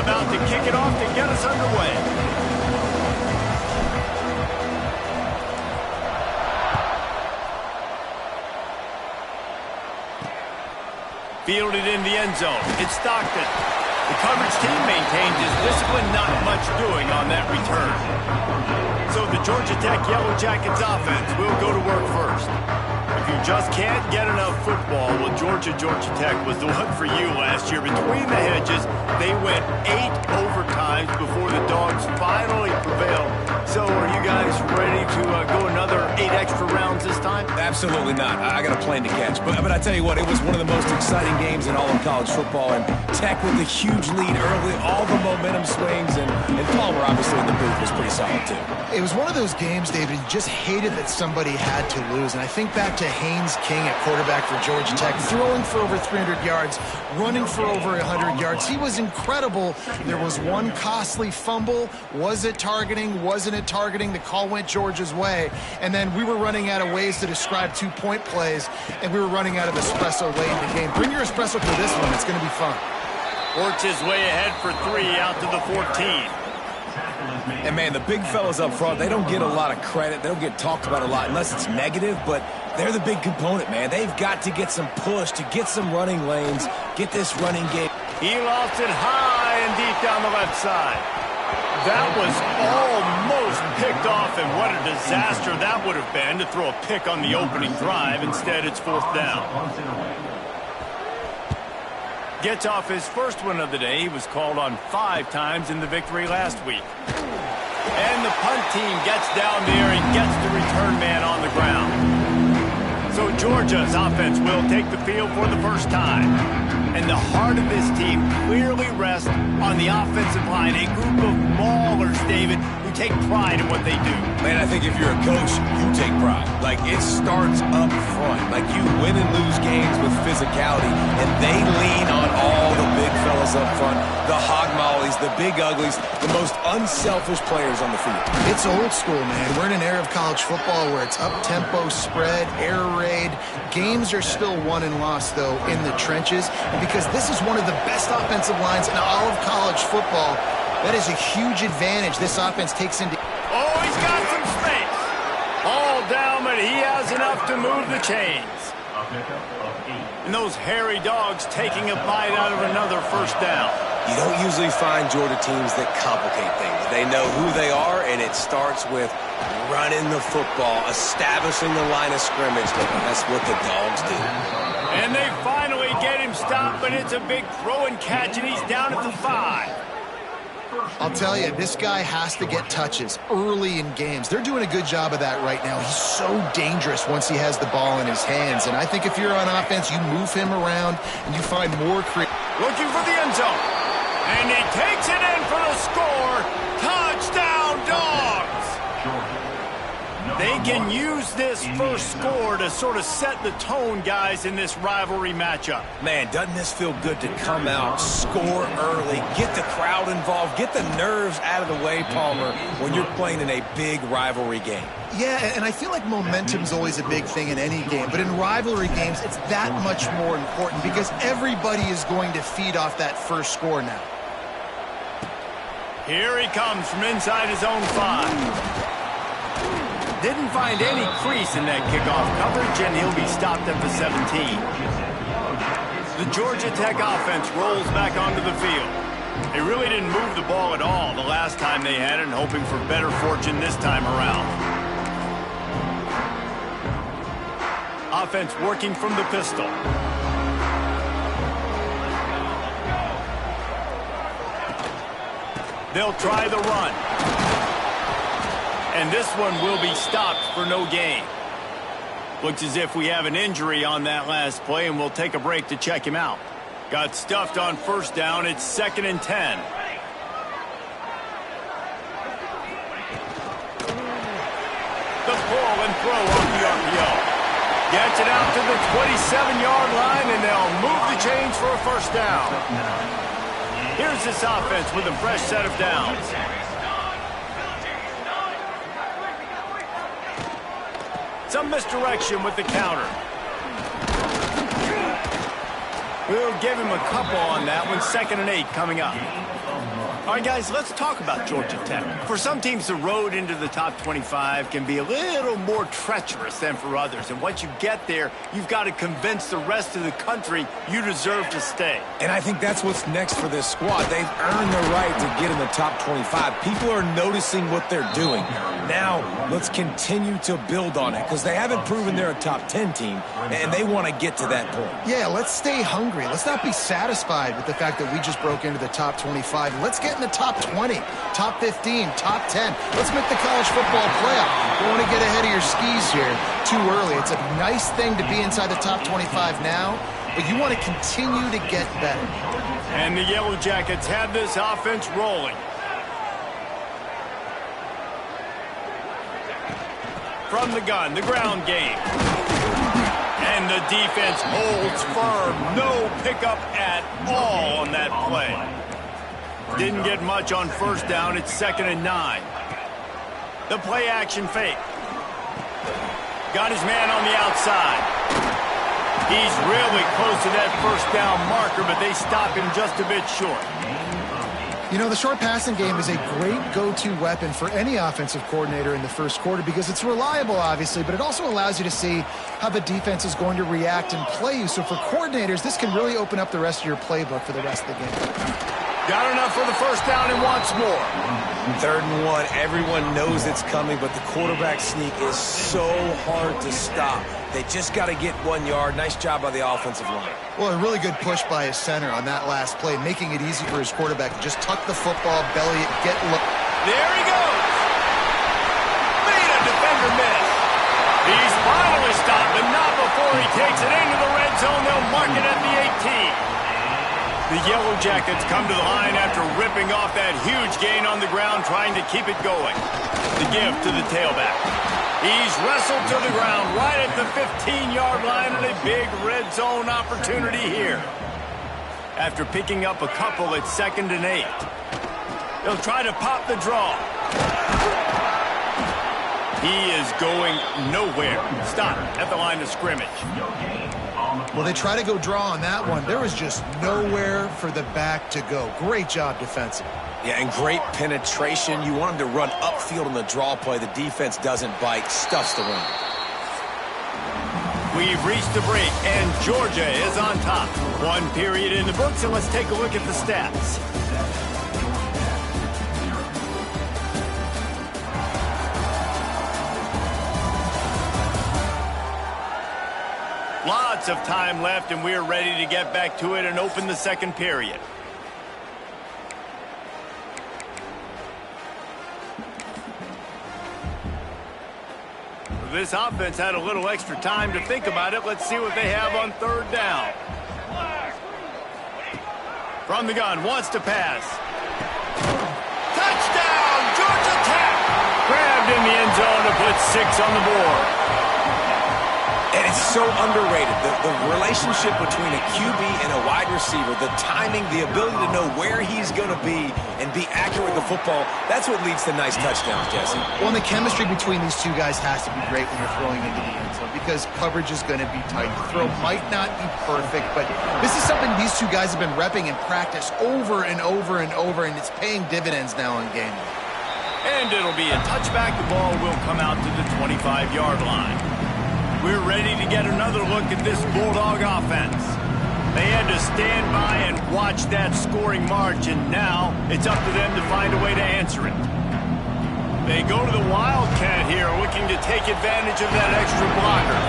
about to kick it off to get us underway. Fielded in the end zone. It's Stockton. The coverage team maintains his discipline, not much doing on that return. So the Georgia Tech Yellow Jackets offense will go to work first. If you just can't get enough football, well, Georgia Tech was the one for you last year. Between the hedges, they went 8 overtimes before the Dogs finally prevailed. So are you guys ready to go another 8 extra rounds this time? Absolutely not. I got a plane to catch. But I tell you what, it was one of the most exciting games in all of college football. And Tech with a huge lead early, all the momentum swings. And Palmer, obviously, in the booth was pretty solid, too. It was one of those games, David, you just hated that somebody had to lose. And I think back to Haynes King at quarterback for Georgia Tech, throwing for over 300 yards, running for over 100 yards. He was incredible. There was one costly fumble. Was it targeting? Wasn't it targeting? The call went Georgia's way. And then we were running out of ways to describe 2-point plays, and we were running out of espresso late in the game. Bring your espresso for this one. It's going to be fun. Works his way ahead for 3 out to the 14. And, man, the big fellas up front, they don't get a lot of credit. They don't get talked about a lot unless it's negative, but they're the big component, man. They've got to get some push, to get some running lanes, get this running game. He lost it high and deep down the left side. That was almost picked off, and what a disaster that would have been to throw a pick on the opening drive. Instead, it's 4th down. Gets off his first one of the day. He was called on 5 times in the victory last week. And the punt team gets down there and gets the return man on the ground. So Georgia's offense will take the field for the first time. And the heart of this team clearly rests on the offensive line, a group of maulers, David, who take pride in what they do. Man, I think if you're a coach, you take pride. Like, it starts up front. Like, you win and lose games with physicality, and they lean on all the big fellas up front, the hog mollies, the big uglies, the most unselfish players on the field. It's old school, man. We're in an era of college football where it's up-tempo, spread, air raid. Games are still won and lost, though, in the trenches. And because this is one of the best offensive lines in all of college football, that is a huge advantage this offense takes into. Oh, he's got some space. All down, but he has enough to move the chains. And those hairy dogs taking a bite out of another first down. You don't usually find Georgia teams that complicate things. They know who they are, and it starts with running the football, establishing the line of scrimmage. That's what the Dogs do. And they finally get him stopped, but it's a big throw and catch, and he's down at the 5. I'll tell you, this guy has to get touches early in games. They're doing a good job of that right now. He's so dangerous once he has the ball in his hands. And I think if you're on offense, you move him around and you find more creative. Looking for the end zone. And he takes it in for the score. Touchdown, Dogs! They can use this first score to sort of set the tone, guys, in this rivalry matchup. Man, doesn't this feel good to come out, score early, get the crowd involved, get the nerves out of the way, Palmer, when you're playing in a big rivalry game? Yeah, and I feel like momentum's always a big thing in any game, but in rivalry games, it's that much more important because everybody is going to feed off that first score now. Here he comes from inside his own 5. Didn't find any crease in that kickoff coverage, and he'll be stopped at the 17. The Georgia Tech offense rolls back onto the field. They really didn't move the ball at all the last time they had it, and hoping for better fortune this time around. Offense working from the pistol. They'll try the run. And this one will be stopped for no gain. Looks as if we have an injury on that last play, and we'll take a break to check him out. Got stuffed on first down. It's 2nd and 10. The pull and throw off the RPO. Gets it out to the 27-yard line, and they'll move the chains for a first down. Here's this offense with a fresh set of downs. Some misdirection with the counter. We'll give him a couple on that one. 2nd and 8 coming up. All right, guys, let's talk about Georgia Tech. For some teams, the road into the top 25 can be a little more treacherous than for others. And once you get there, you've got to convince the rest of the country you deserve to stay. And I think that's what's next for this squad. They've earned the right to get in the top 25. People are noticing what they're doing. Now, let's continue to build on it because they haven't proven they're a top 10 team, and they want to get to that point. Yeah, let's stay hungry. Let's not be satisfied with the fact that we just broke into the top 25. Let's get in the top 20, top 15, top 10. Let's make the college football playoff. Don't want to get ahead of your skis here too early. It's a nice thing to be inside the top 25 now, but you want to continue to get better. And the Yellow Jackets have this offense rolling. From the gun, the ground game. And the defense holds firm. No pickup at all on that play. Didn't get much on first down. It's 2nd and 9. The play action fake. Got his man on the outside. He's really close to that first down marker, but they stop him just a bit short. You know, the short passing game is a great go-to weapon for any offensive coordinator in the first quarter because it's reliable, obviously, but it also allows you to see how the defense is going to react and play you. So for coordinators, this can really open up the rest of your playbook for the rest of the game. Got enough for the first down and wants more. 3rd and 1. Everyone knows it's coming, but the quarterback sneak is so hard to stop. They just got to get 1 yard. Nice job by the offensive line. Well, a really good push by his center on that last play, making it easy for his quarterback to just tuck the football, belly it, get low. There he goes. Made a defender miss. He's finally stopped, but not before he takes it into the red zone. They'll mark it at the 18. The Yellow Jackets come to the line after ripping off that huge gain on the ground, trying to keep it going. The give to the tailback. He's wrestled to the ground right at the 15-yard line, and a big red zone opportunity here. After picking up a couple, it's 2nd and 8. They'll try to pop the draw. He is going nowhere. Stop at the line of scrimmage. Well, they try to go draw on that one. There was just nowhere for the back to go. Great job defensive. Yeah, and great penetration. You want him to run upfield on the draw play. The defense doesn't bite, stuffs the run. We've reached the break, and Georgia is on top. 1 period in the books, and let's take a look at the stats. Lots of time left, and we're ready to get back to it and open the 2nd period. This offense had a little extra time to think about it. Let's see what they have on 3rd down. From the gun, wants to pass. Touchdown, Georgia Tech! Grabbed in the end zone to put 6 on the board. And it's so underrated. The relationship between a QB and a wide receiver, the timing, the ability to know where he's going to be and be accurate with the football, that's what leads to nice touchdowns, Jesse. Well, and the chemistry between these two guys has to be great when you're throwing into the end zone because coverage is going to be tight. The throw might not be perfect, but this is something these two guys have been repping in practice over and over and over, and it's paying dividends now in game. And it'll be a touchback. The ball will come out to the 25-yard line. We're ready to get another look at this Bulldog offense. They had to stand by and watch that scoring march, and now it's up to them to find a way to answer it. They go to the Wildcat here, looking to take advantage of that extra blocker.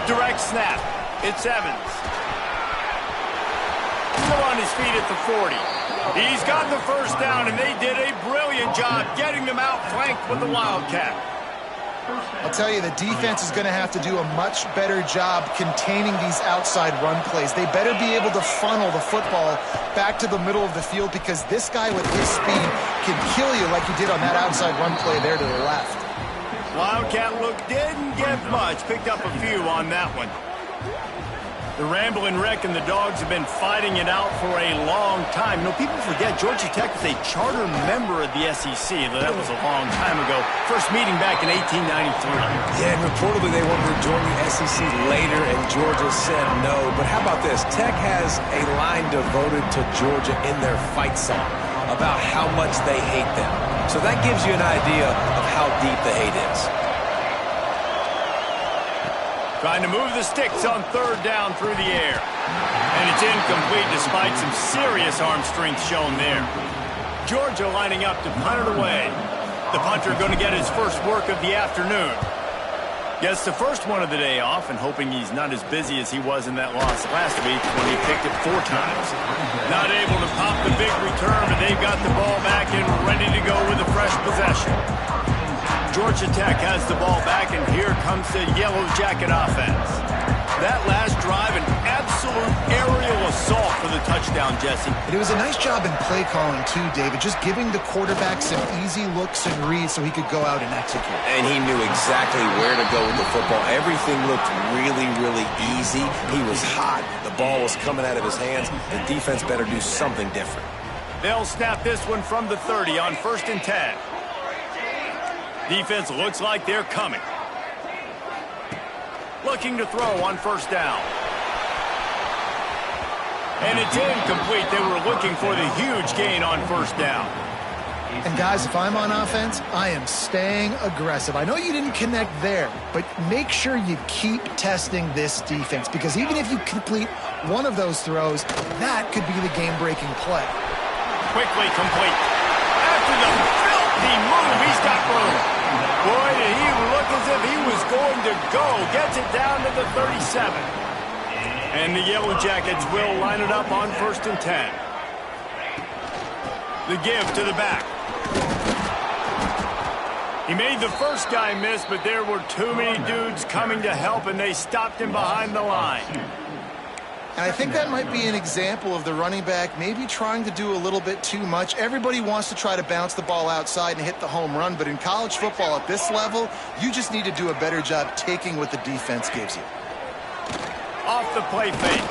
Direct snap. It's Evans. Still on his feet at the 40. He's got the first down, and they did a brilliant job getting them outflanked with the Wildcat. I'll tell you, the defense is going to have to do a much better job containing these outside run plays. They better be able to funnel the football back to the middle of the field because this guy with his speed can kill you like he did on that outside run play there to the left. Wildcat look didn't get much. Picked up a few on that one. The Rambling Wreck and the Dogs have been fighting it out for a long time. You know, people forget Georgia Tech was a charter member of the SEC. That was a long time ago. First meeting back in 1893. Yeah, and reportedly they wanted to join the SEC later, and Georgia said no. But how about this? Tech has a line devoted to Georgia in their fight song about how much they hate them. So that gives you an idea of how deep the hate is. Trying to move the sticks on third down through the air. And it's incomplete despite some serious arm strength shown there. Georgia lining up to punt it away. The punter going to get his first work of the afternoon. Gets the first one of the day off and hoping he's not as busy as he was in that loss last week when he kicked it 4 times. Not able to pop the big return, but they've got the ball back and ready to go with a fresh possession. Georgia Tech has the ball back, and here comes the Yellow Jacket offense. That last drive, an absolute aerial assault for the touchdown, Jesse. It was a nice job in play calling, too, David, just giving the quarterback some easy looks and reads so he could go out and execute. And he knew exactly where to go with the football. Everything looked really, really easy. He was hot. The ball was coming out of his hands. The defense better do something different. They'll snap this one from the 30 on 1st and 10. Defense looks like they're coming. Looking to throw on 1st down. And it's incomplete. They were looking for the huge gain on 1st down. And guys, if I'm on offense, I am staying aggressive. I know you didn't connect there, but make sure you keep testing this defense, because even if you complete one of those throws, that could be the game-breaking play. Quickly complete. After the filthy move, he's got room. Boy, did he look as if he was going to go. Gets it down to the 37. And the Yellow Jackets will line it up on 1st and 10. The give to the back. He made the first guy miss, but there were too many dudes coming to help, and they stopped him behind the line. And I think that might be an example of the running back maybe trying to do a little bit too much. Everybody wants to try to bounce the ball outside and hit the home run, but in college football at this level, you just need to do a better job taking what the defense gives you. Off the play fake.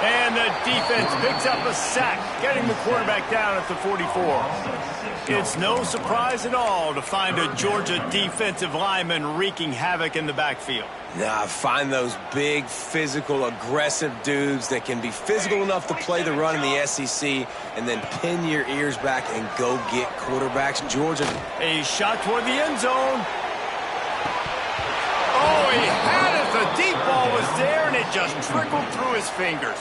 And the defense picks up a sack, getting the quarterback down at the 44. It's no surprise at all to find a Georgia defensive lineman wreaking havoc in the backfield. Nah, find those big, physical, aggressive dudes that can be physical enough to play the run in the SEC and then pin your ears back and go get quarterbacks. Georgia. A shot toward the end zone. Oh, he had it. The deep ball was there, and it just trickled through his fingers.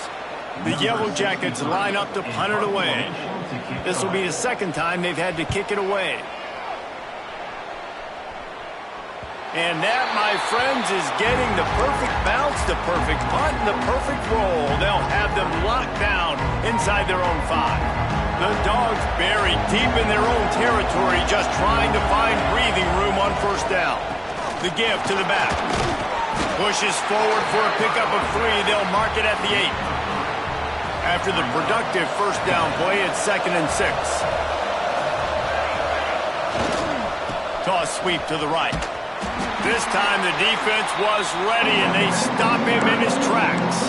The Yellow Jackets line up to punt it away. This will be the second time they've had to kick it away. And that, my friends, is getting the perfect bounce, the perfect punt, and the perfect roll. They'll have them locked down inside their own 5. The Dogs buried deep in their own territory, just trying to find breathing room on 1st down. The give to the back. Pushes forward for a pickup of 3. They'll mark it at the 8. After the productive 1st down play, it's 2nd and 6. Toss sweep to the right. This time the defense was ready, and they stop him in his tracks.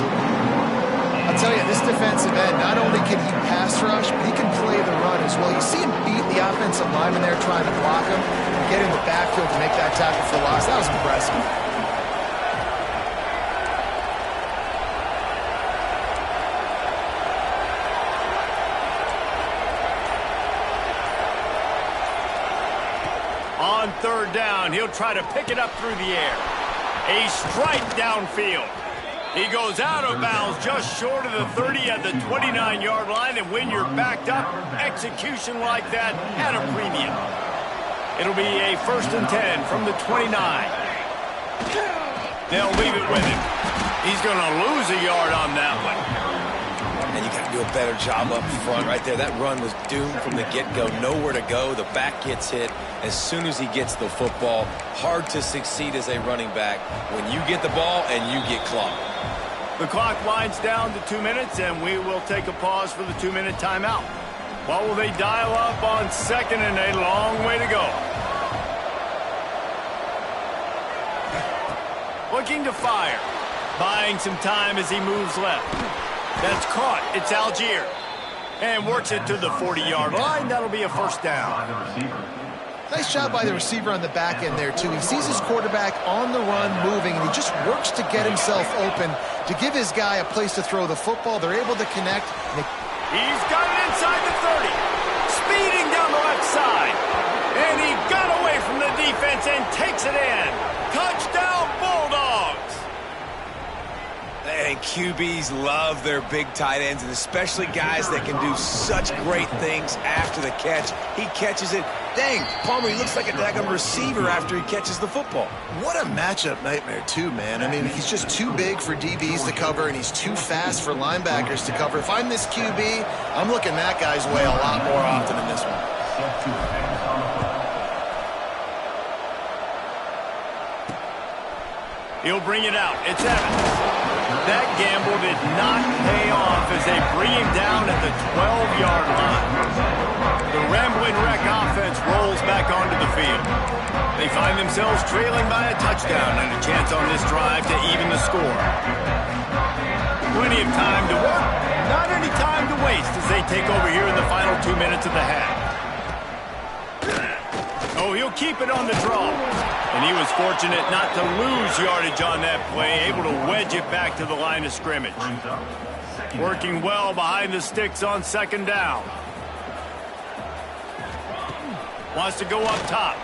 I'll tell you, this defensive end, not only can he pass rush, but he can play the run as well. You see him beat the offensive lineman there trying to block him, and get in the backfield to make that tackle for loss. That was impressive. On 3rd down, he'll try to pick it up through the air. A strike downfield. He goes out of bounds just short of the 30 at the 29-yard line, and when you're backed up, execution like that at a premium. It'll be a 1st and 10 from the 29. They'll leave it with him. He's going to lose a yard on that one. And you got to do a better job up front right there. That run was doomed from the get-go. Nowhere to go. The back gets hit as soon as he gets the football. Hard to succeed as a running back when you get the ball and you get clocked. The clock winds down to 2 minutes, and we will take a pause for the 2-minute timeout. What will they dial up on 2nd and a long way to go? Looking to fire. Buying some time as he moves left. That's caught. It's Algier. And works it to the 40-yard line. That'll be a first down. Nice job by the receiver on the back end there, too. He sees his quarterback on the run moving, and he just works to get himself open to give his guy a place to throw the football. They're able to connect. He's got it inside the 30. Speeding down the left side. And he got away from the defense and takes it in. Touchdown, Bulldogs. And QBs love their big tight ends, and especially guys that can do such great things after the catch. He catches it. Dang, Palmer, he looks like a daggum receiver after he catches the football. What a matchup nightmare, too, man. I mean, he's just too big for DBs to cover, and he's too fast for linebackers to cover. If I'm this QB, I'm looking that guy's way a lot more often in this one. He'll bring it out. It's Evans. That gamble did not pay off as they bring him down at the 12-yard line. The Rambling Wreck offense rolls back onto the field. They find themselves trailing by a touchdown and a chance on this drive to even the score. Plenty of time to work, not any time to waste as they take over here in the final 2 minutes of the half. Oh, he'll keep it on the draw. And he was fortunate not to lose yardage on that play, able to wedge it back to the line of scrimmage. Working well behind the sticks on second down. Wants to go up top.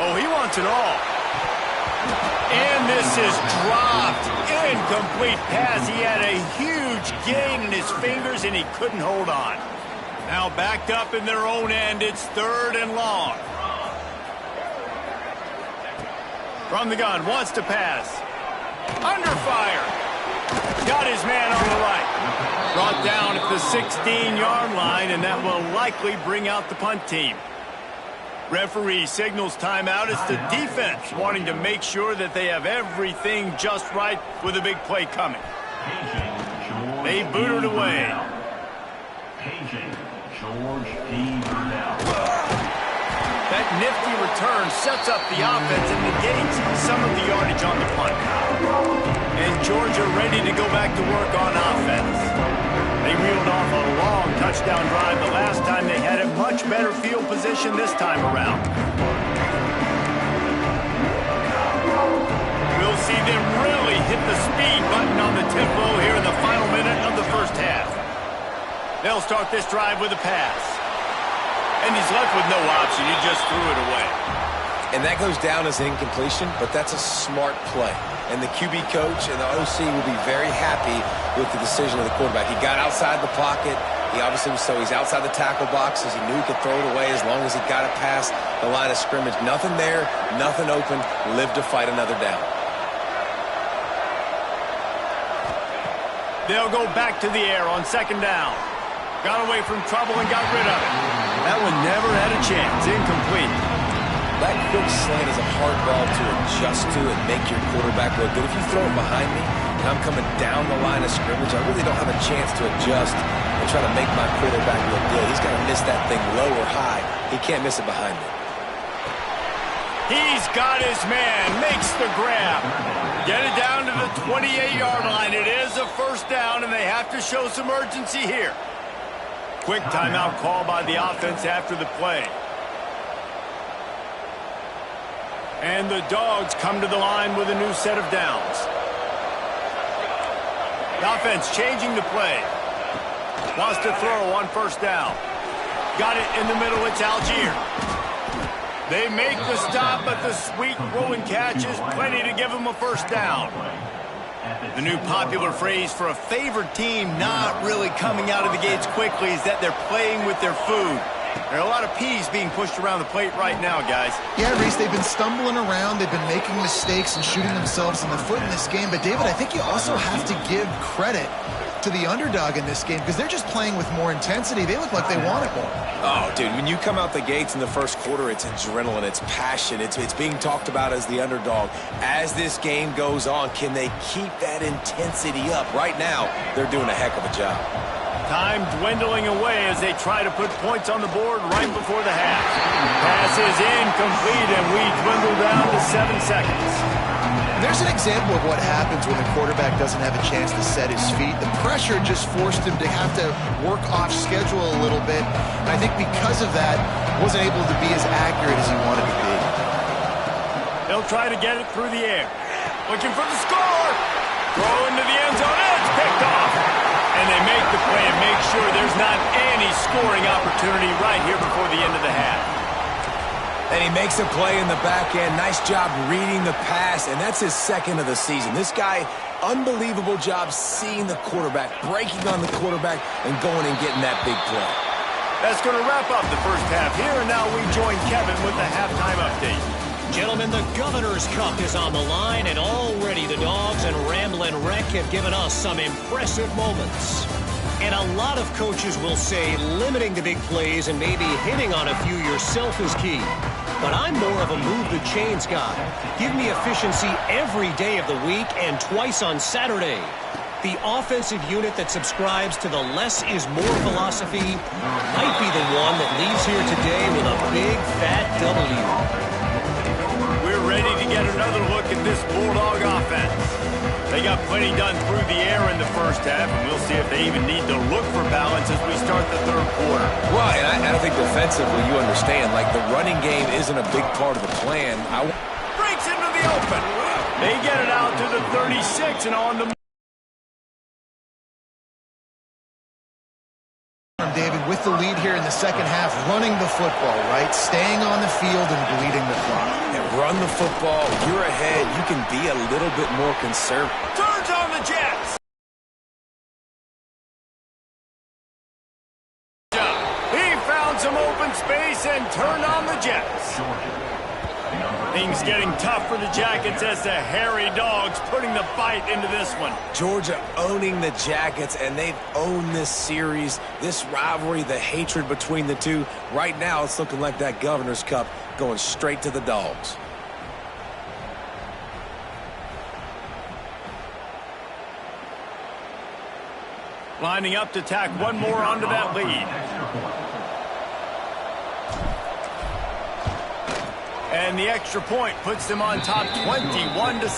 Oh, he wants it all. And this is dropped. Incomplete pass. He had a huge gain in his fingers, and he couldn't hold on. Now backed up in their own end. It's 3rd and long. From the gun, wants to pass. Under fire. Got his man on the right. Brought down at the 16-yard line, and that will likely bring out the punt team. Referee signals timeout. It's the defense wanting to make sure that they have everything just right with a big play coming. They boot it away. That nifty return sets up the offense and negates some of the yardage on the punt. And Georgia ready to go back to work on offense. They reeled off a long touchdown drive the last time. They had a much better field position this time around. We'll see them really hit the speed button on the tempo here in the final minute of the first half. They'll start this drive with a pass. And he's left with no option. He just threw it away. And that goes down as an incompletion, but that's a smart play. And the QB coach and the OC will be very happy with the decision of the quarterback. He got outside the pocket. He obviously was, so he's outside the tackle boxes. He knew he could throw it away as long as he got it past the line of scrimmage. Nothing there, nothing open. Live to fight another down. They'll go back to the air on second down. Got away from trouble and got rid of it. That one never had a chance. Incomplete. That quick slant is a hard ball to adjust to and make your quarterback look good. If you throw it behind me and I'm coming down the line of scrimmage, I really don't have a chance to adjust and try to make my quarterback look good. He's got to miss that thing low or high. He can't miss it behind me. He's got his man. Makes the grab. Get it down to the 28-yard line. It is a first down, and they have to show some urgency here. Quick timeout call by the offense after the play. And the Dogs come to the line with a new set of downs. The offense changing the play. Wants to throw on first down. Got it in the middle. It's Algier. They make the stop, but the sweet rolling catch is plenty to give them a first down. The new popular phrase for a favored team not really coming out of the gates quickly is that they're playing with their food. There are a lot of peas being pushed around the plate right now, guys. Yeah, Reese, they've been stumbling around. They've been making mistakes and shooting themselves in the foot in this game. But, David, I think you also have to give credit to the underdog in this game because they're just playing with more intensity. They look like they want it more. Oh, dude, when you come out the gates in the first quarter, it's adrenaline, it's passion, it's being talked about as the underdog. As this game goes on, can they keep that intensity up? Right now, they're doing a heck of a job. Time dwindling away as they try to put points on the board right before the half. Pass is incomplete, and we dwindle down to 7 seconds. There's an example of what happens when the quarterback doesn't have a chance to set his feet. The pressure just forced him to have to work off schedule a little bit. And I think because of that, wasn't able to be as accurate as he wanted to be. They'll try to get it through the air. Looking for the score. Throw into the end zone. It's picked off. And they make the play and make sure there's not any scoring opportunity right here before the end of the half. And he makes a play in the back end. Nice job reading the pass, and that's his second of the season. This guy, unbelievable job seeing the quarterback, breaking on the quarterback, and going and getting that big play. That's going to wrap up the first half here, and now we join Kevin with the halftime update. Gentlemen, the Governor's Cup is on the line, and already the Dogs and Ramblin' Wreck have given us some impressive moments. And a lot of coaches will say limiting the big plays and maybe hitting on a few yourself is key. But I'm more of a move the chains guy. Give me efficiency every day of the week and twice on Saturday. The offensive unit that subscribes to the less is more philosophy might be the one that leaves here today with a big fat W. We're ready to get another look at this Bulldog offense. They got plenty done through the air in the first half, and we'll see if they even need to look for balance as we start the third quarter. Well, and I think defensively, you understand, like the running game isn't a big part of the plan. Breaks into the open. They get it out to the 36 and on the... David, with the lead here in the second half, running the football, right? Staying on the field and bleeding the clock. And run the football. You're ahead. You can be a little bit more conservative. Turns on the Jets. He found some open space and turned on the Jets. Things getting tough for the Jackets as the hairy Dogs putting the fight into this one. Georgia owning the Jackets, and they've owned this series, this rivalry, the hatred between the two. Right now, it's looking like that Governor's Cup going straight to the Dogs. Lining up to tack one more onto that lead. And the extra point puts them on top 21-7.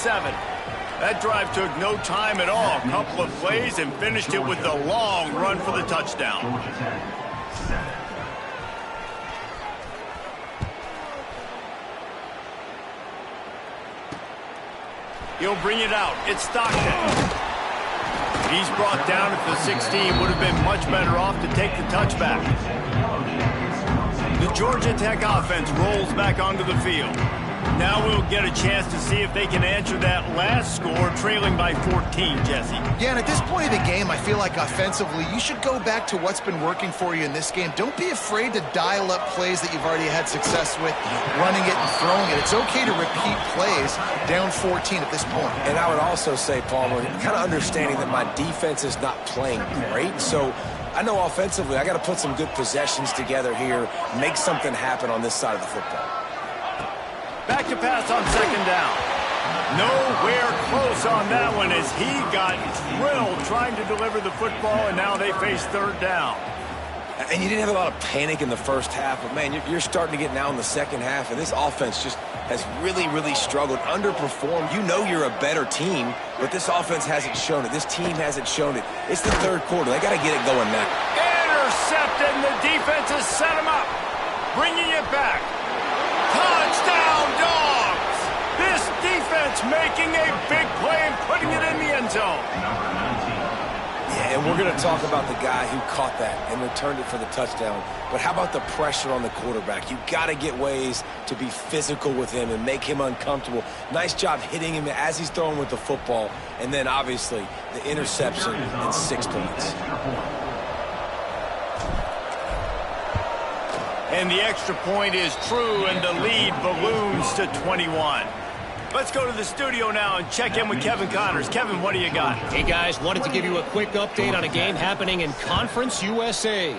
That drive took no time at all. A couple of plays and finished it with a long run for the touchdown. He'll bring it out. It's Stockton. He's brought down at the 16. Would have been much better off to take the touchback. The Georgia Tech offense rolls back onto the field. Now we'll get a chance to see if they can answer that last score, trailing by 14, Jesse. Yeah, and at this point of the game, I feel like offensively, you should go back to what's been working for you in this game. Don't be afraid to dial up plays that you've already had success with, running it and throwing it. It's okay to repeat plays down 14 at this point. And I would also say, Palmer, kind of understanding that my defense is not playing great, so I know offensively I got to put some good possessions together here, make something happen on this side of the football. Back to pass on second down. Nowhere close on that one as he got drilled trying to deliver the football, and now they face third down. And you didn't have a lot of panic in the first half, but, man, you're starting to get now in the second half, and this offense just has really, really struggled, underperformed. You know you're a better team, but this offense hasn't shown it. This team hasn't shown it. It's the third quarter. They got to get it going now. Intercepted, and the defense has set him up. Bringing it back. Touchdown, Dogs! This defense making a big play and putting it in the end zone. Yeah, and we're going to talk about the guy who caught that and returned it for the touchdown. But how about the pressure on the quarterback? You got to get ways to be physical with him and make him uncomfortable. Nice job hitting him as he's throwing with the football. And then, obviously, the interception and 6 points. And the extra point is true, and the lead balloons to 21. Let's go to the studio now and check in with Kevin Connors. Kevin, what do you got? Hey, guys, wanted to give you a quick update on a game happening in Conference USA.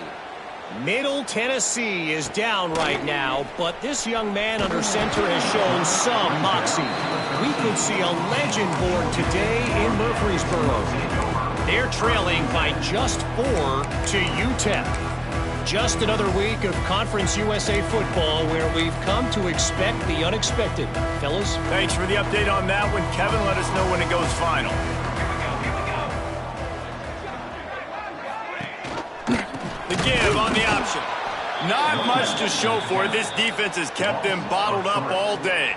Middle Tennessee is down right now, but this young man under center has shown some moxie. We could see a legend born today in Murfreesboro. They're trailing by just 4 to UTEP. Just another week of Conference USA football where we've come to expect the unexpected. Fellas? Thanks for the update on that one, Kevin. Let us know when it goes final. The give on the option. Not much to show for it. This defense has kept them bottled up all day.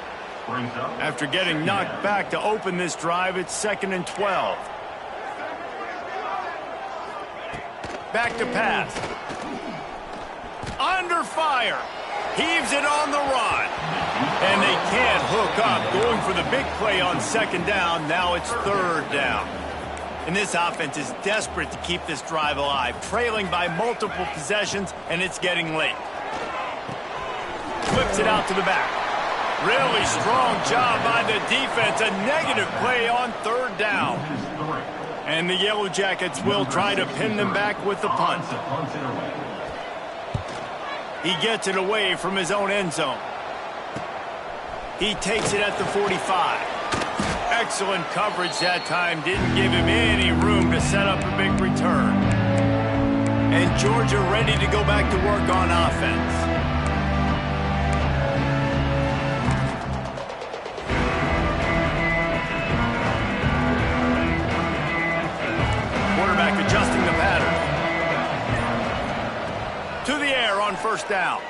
After getting knocked back to open this drive, it's 2nd and 12. Back to pass. Under fire. Heaves it on the run. And they can't hook up. Going for the big play on 2nd down. Now it's 3rd down. And this offense is desperate to keep this drive alive. Trailing by multiple possessions, and it's getting late. Flips it out to the back. Really strong job by the defense. A negative play on 3rd down. And the Yellow Jackets will try to pin them back with the punt. He gets it away from his own end zone. He takes it at the 45. Excellent coverage that time. Didn't give him any room to set up a big return. And Georgia ready to go back to work on offense. Quarterback adjusting the pattern. To the air on 1st down.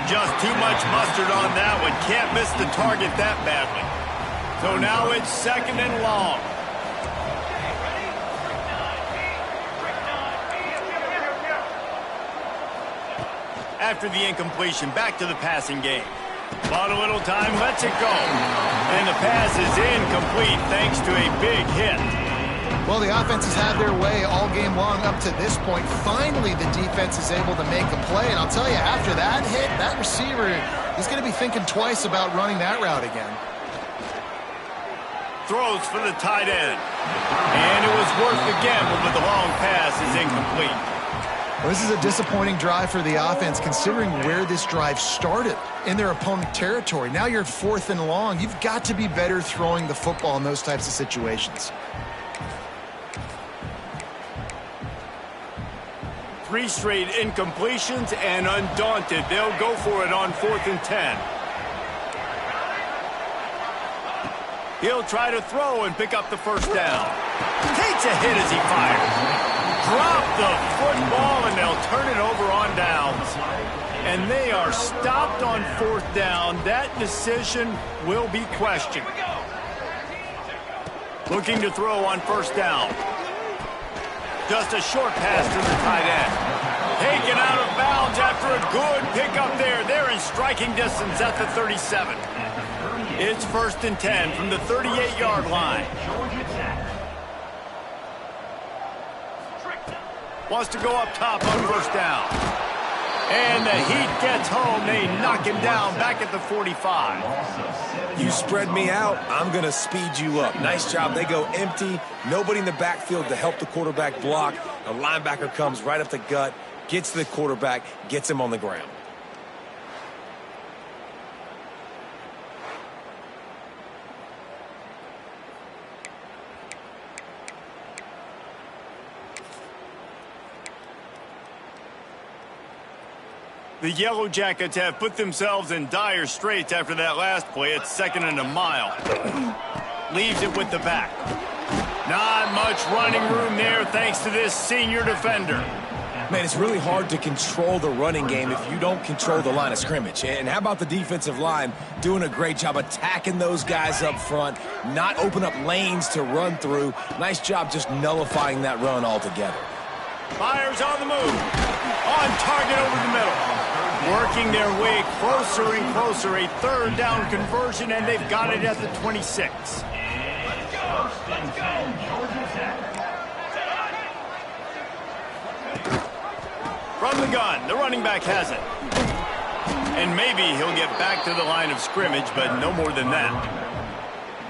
Just too much mustard on that one. Can't miss the target that badly. So now it's 2nd and long. After the incompletion, back to the passing game. Bought a little time, lets it go. And the pass is incomplete thanks to a big hit. Well, the offense has had their way all game long up to this point. Finally, the defense is able to make a play. And I'll tell you, after that hit, that receiver is going to be thinking twice about running that route again. Throws for the tight end. And it was worth the gamble, but the long pass is incomplete. Well, this is a disappointing drive for the offense, considering where this drive started in their opponent territory. Now you're 4th and long. You've got to be better throwing the football in those types of situations. 3 straight incompletions, and undaunted, they'll go for it on 4th and 10. He'll try to throw and pick up the 1st down. Takes a hit as he fires. Drop the football, and they'll turn it over on downs. And they are stopped on 4th down. That decision will be questioned. Looking to throw on 1st down. Just a short pass to the tight end. Taken out of bounds after a good pickup there. They're in striking distance at the 37. It's 1st and 10 from the 38-yard line. Wants to go up top on 1st down. And the heat gets home. They knock him down back at the 45. You spread me out, I'm going to speed you up. Nice job. They go empty. Nobody in the backfield to help the quarterback block. The linebacker comes right up the gut, gets to the quarterback, gets him on the ground. The Yellow Jackets have put themselves in dire straits after that last play. It's 2nd and a mile. Leaves it with the back. Not much running room there thanks to this senior defender. Man, it's really hard to control the running game if you don't control the line of scrimmage. And how about the defensive line doing a great job attacking those guys up front, not open up lanes to run through. Nice job just nullifying that run altogether. Fires on the move. On target over the middle. Working their way closer and closer. A 3rd down conversion, and they've got it at the 26. Let's go, Georgia Tech. From the gun, the running back has it. And maybe he'll get back to the line of scrimmage, but no more than that.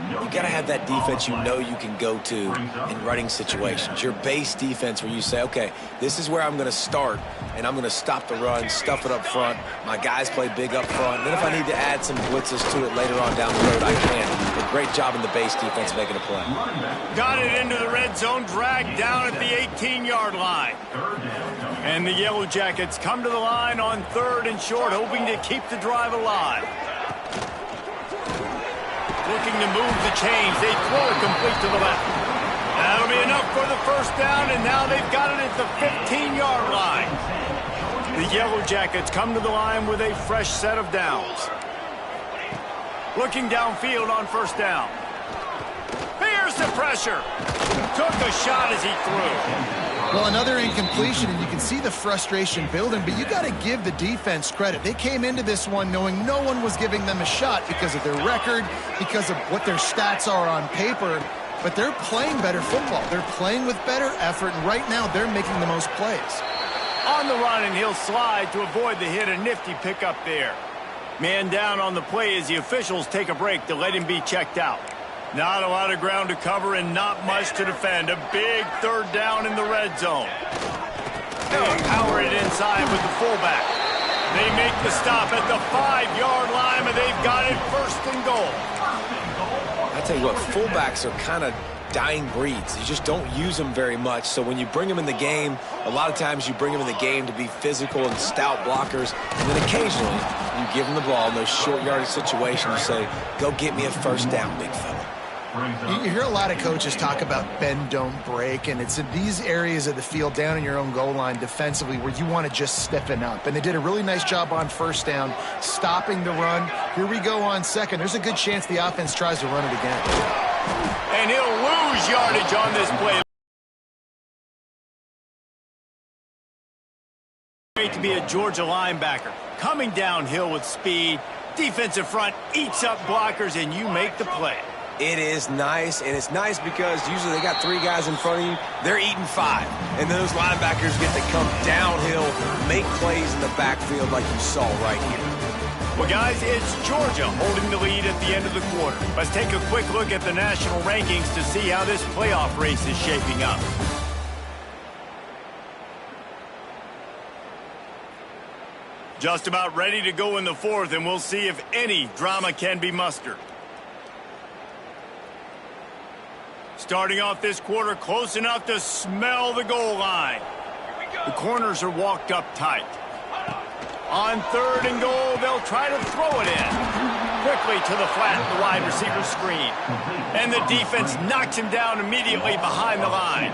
You got to have that defense you know you can go to in running situations. Your base defense where you say, okay, this is where I'm going to start, and I'm going to stop the run, stuff it up front. My guys play big up front. And then if I need to add some blitzes to it later on down the road, I can. But great job in the base defense making a play. Got it into the red zone, dragged down at the 18-yard line. And the Yellow Jackets come to the line on 3rd and short, hoping to keep the drive alive. Looking to move the chains. They throw it complete to the left. That'll be enough for the first down, and now they've got it at the 15-yard line. The Yellow Jackets come to the line with a fresh set of downs. Looking downfield on first down. Here's the pressure. Took a shot as he threw. Well, another incompletion, and you can see the frustration building, but you got to give the defense credit. They came into this one knowing no one was giving them a shot because of their record, because of what their stats are on paper, but they're playing better football. They're playing with better effort, and right now they're making the most plays. On the run, and he'll slide to avoid the hit. A nifty pickup there. Man down on the play as the officials take a break to let him be checked out. Not a lot of ground to cover and not much to defend. A big 3rd down in the red zone. They'll power it inside with the fullback. They make the stop at the 5-yard line, and they've got it 1st and goal. I tell you what, fullbacks are kind of dying breeds. You just don't use them very much. So when you bring them in the game, a lot of times you bring them in the game to be physical and stout blockers. And then occasionally you give them the ball in those short yardage situations. You say, go get me a 1st down, big fella. You hear a lot of coaches talk about bend, don't break, and it's in these areas of the field down in your own goal line defensively where you want to just stiffen up. And they did a really nice job on first down, stopping the run. Here we go on 2nd. There's a good chance the offense tries to run it again. And he'll lose yardage on this play. Great to be a Georgia linebacker. Coming downhill with speed. Defensive front eats up blockers, and you make the play. It is nice, and it's nice because usually they got 3 guys in front of you. They're eating 5. And those linebackers get to come downhill, make plays in the backfield like you saw right here. Well, guys, it's Georgia holding the lead at the end of the quarter. Let's take a quick look at the national rankings to see how this playoff race is shaping up. Just about ready to go in the 4th, and we'll see if any drama can be mustered. Starting off this quarter close enough to smell the goal line. The corners are walked up tight. On 3rd and goal, they'll try to throw it in. Quickly to the flat, the wide receiver screen. And the defense knocks him down immediately behind the line.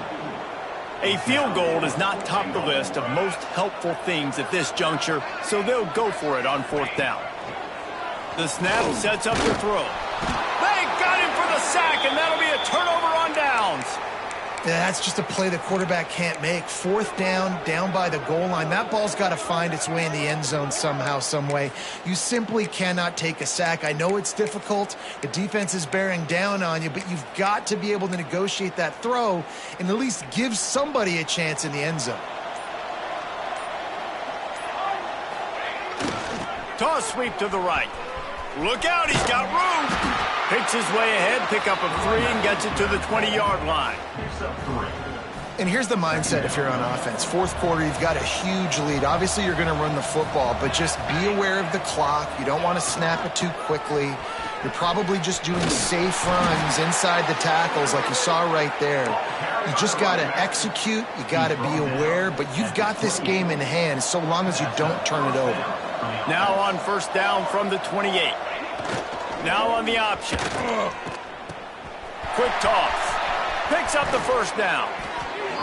A field goal does not top the list of most helpful things at this juncture, so they'll go for it on 4th down. The snap sets up the throw. They got him for the sack, and that'll be a turnover on downs. Yeah, that's just a play the quarterback can't make. 4th down, down by the goal line. That ball's got to find its way in the end zone somehow, some way. You simply cannot take a sack. I know it's difficult. The defense is bearing down on you, but you've got to be able to negotiate that throw and at least give somebody a chance in the end zone. Toss sweep to the right. Look out, he's got room. Picks his way ahead, pickup of 3, and gets it to the 20-yard line. And here's the mindset if you're on offense. 4th quarter, you've got a huge lead. Obviously, you're going to run the football, but just be aware of the clock. You don't want to snap it too quickly. You're probably just doing safe runs inside the tackles like you saw right there. You just got to execute. You got to be aware, but you've got this game in hand so long as you don't turn it over. Now on 1st down from the 28. Now on the option. Quick toss. Picks up the 1st down.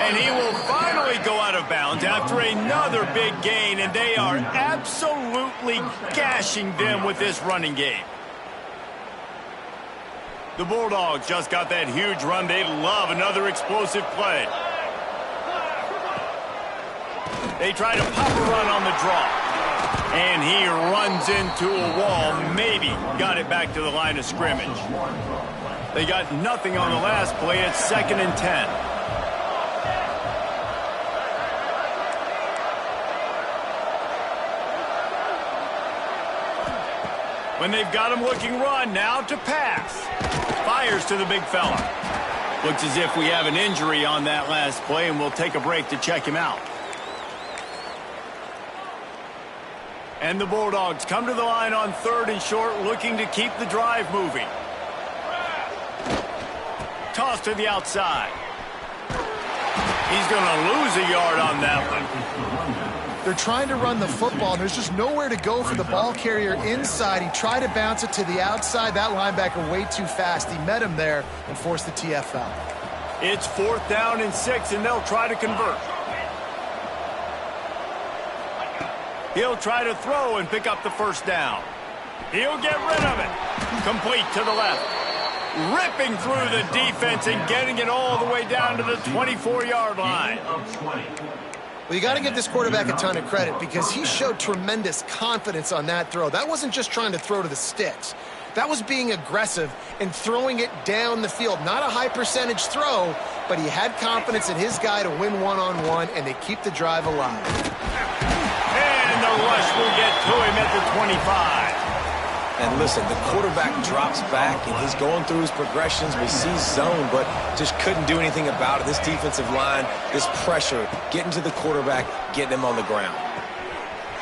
And he will finally go out of bounds after another big gain, and they are absolutely gashing them with this running game. The Bulldogs just got that huge run. They love another explosive play. They try to pop a run on the draw. And he runs into a wall, maybe got it back to the line of scrimmage. They got nothing on the last play. It's 2nd and 10. When they've got him looking run, now to pass. Fires to the big fella. Looks as if we have an injury on that last play, and we'll take a break to check him out. And the Bulldogs come to the line on 3rd and short, looking to keep the drive moving. Toss to the outside. He's going to lose a yard on that one. They're trying to run the football, and there's just nowhere to go for the ball carrier inside. He tried to bounce it to the outside. That linebacker way too fast. He met him there and forced the TFL. It's 4th down and 6, and they'll try to convert. He'll try to throw and pick up the first down. He'll get rid of it. Complete to the left. Ripping through the defense and getting it all the way down to the 24-yard line. Well, you got to give this quarterback a ton of credit because he showed tremendous confidence on that throw. That wasn't just trying to throw to the sticks. That was being aggressive and throwing it down the field. Not a high percentage throw, but he had confidence in his guy to win one-on-one, and they keep the drive alive. And the rush will get to him at the 25. And listen, the quarterback drops back, and he's going through his progressions. We see zone, but just couldn't do anything about it. This defensive line, this pressure, getting to the quarterback, getting him on the ground.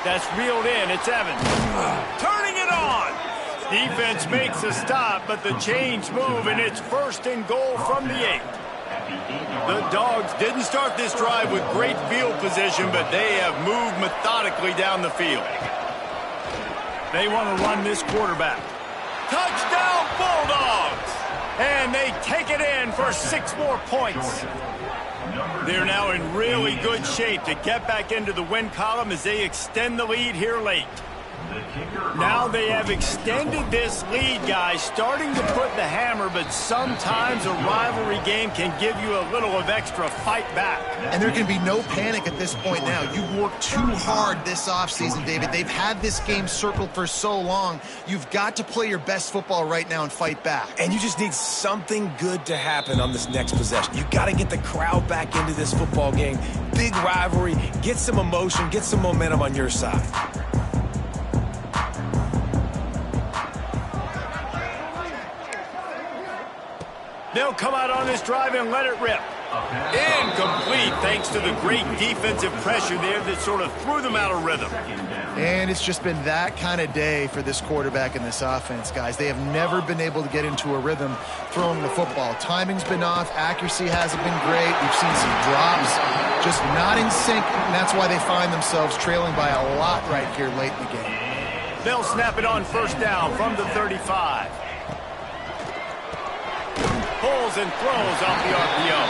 That's reeled in. It's Evans. Turning it on. Defense makes a stop, but the chains move, and it's 1st and goal from the 8. The Dogs didn't start this drive with great field position, but they have moved methodically down the field. They want to run this quarterback. Touchdown, Bulldogs! And they take it in for 6 more points. They're now in really good shape to get back into the win column as they extend the lead here late. Now they have extended this lead, guys, starting to put the hammer, but sometimes a rivalry game can give you a little of extra fight back. And there can be no panic at this point now. You've worked too hard this offseason, David. They've had this game circled for so long. You've got to play your best football right now and fight back. And you just need something good to happen on this next possession. You got to get the crowd back into this football game. Big rivalry. Get some emotion. Get some momentum on your side. They'll come out on this drive and let it rip. Incomplete thanks to the great defensive pressure there that sort of threw them out of rhythm. And it's just been that kind of day for this quarterback and this offense, guys. They have never been able to get into a rhythm throwing the football. Timing's been off. Accuracy hasn't been great. We've seen some drops, just not in sync, and that's why they find themselves trailing by a lot right here late in the game. They'll snap it on 1st down from the 35. Pulls and throws off the RPO.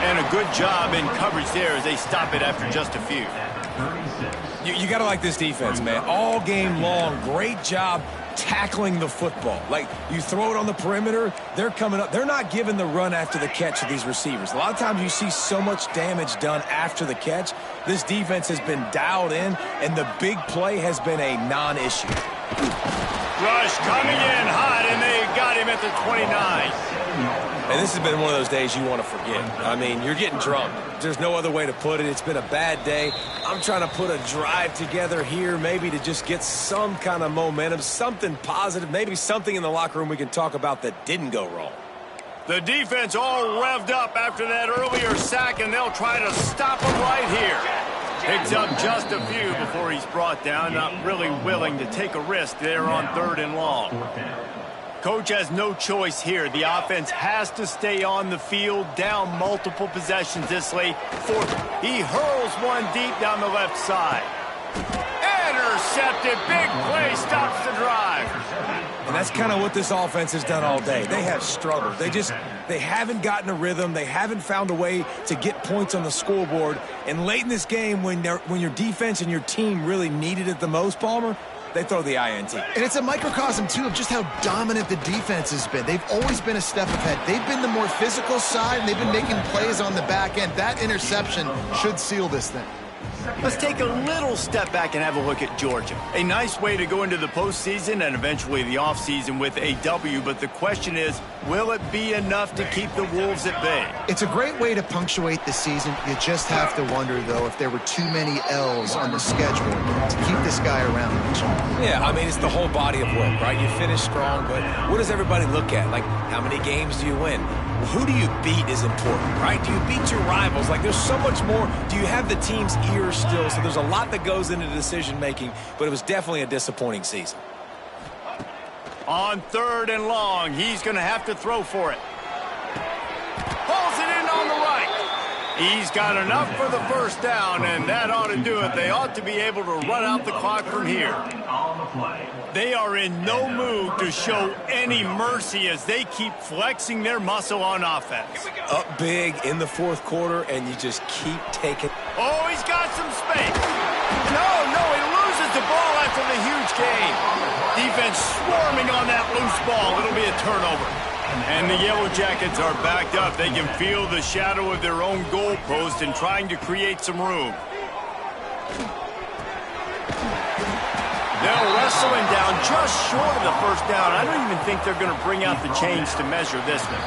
And a good job in coverage there as they stop it after just a few. You got to like this defense, man. All game long, great job tackling the football. Like, you throw it on the perimeter, they're coming up. They're not giving the run after the catch to these receivers. A lot of times you see so much damage done after the catch. This defense has been dialed in, and the big play has been a non-issue. Rush coming in hot, and they got him at the 29. And this has been one of those days you want to forget. I mean, you're getting drunk. There's no other way to put it. It's been a bad day. I'm trying to put a drive together here, maybe to just get some kind of momentum, something positive, maybe something in the locker room we can talk about that didn't go wrong. The defense all revved up after that earlier sack, and they'll try to stop him right here. Picks up just a few before he's brought down, not really willing to take a risk there on 3rd and long. Coach has no choice here. The offense has to stay on the field, down multiple possessions this late. He hurls one deep down the left side. Intercepted. Big play stops the drive. And that's kind of what this offense has done all day. They have struggled. They haven't gotten a rhythm. They haven't found a way to get points on the scoreboard. And late in this game, when your defense and your team really needed it the most, Palmer, they throw the INT. And it's a microcosm, too, of just how dominant the defense has been. They've always been a step ahead. They've been the more physical side, and they've been making plays on the back end. That interception should seal this thing. Let's take a little step back and have a look at Georgia. A nice way to go into the postseason and eventually the offseason with a W, but the question is, will it be enough to keep the Wolves at bay? It's a great way to punctuate the season. You just have to wonder, though, if there were too many L's on the schedule to keep this guy around. Yeah, I mean, it's the whole body of work, right? You finish strong, but what does everybody look at? Like, how many games do you win? Who do you beat is important, right? Do you beat your rivals? Like, there's so much more. Do you have the team's ears still? So there's a lot that goes into decision-making, but it was definitely a disappointing season. On 3rd and long, he's going to have to throw for it. Pulls it in on the right. He's got enough for the first down, and that ought to do it. They ought to be able to run out the clock from here. They are in no mood to show any mercy as they keep flexing their muscle on offense. Up big in the 4th quarter, and you just keep taking. Oh, he's got some space. No, he loses the ball after the huge gain. Defense swarming on that loose ball. It'll be a turnover. And the Yellow Jackets are backed up. They can feel the shadow of their own goalpost and trying to create some room. They'll wrestle him down just short of the first down. I don't even think they're going to bring out the chains to measure this one.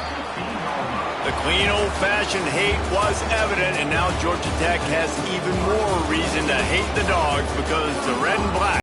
The clean, old-fashioned hate was evident, and now Georgia Tech has even more reason to hate the Dogs because the red and black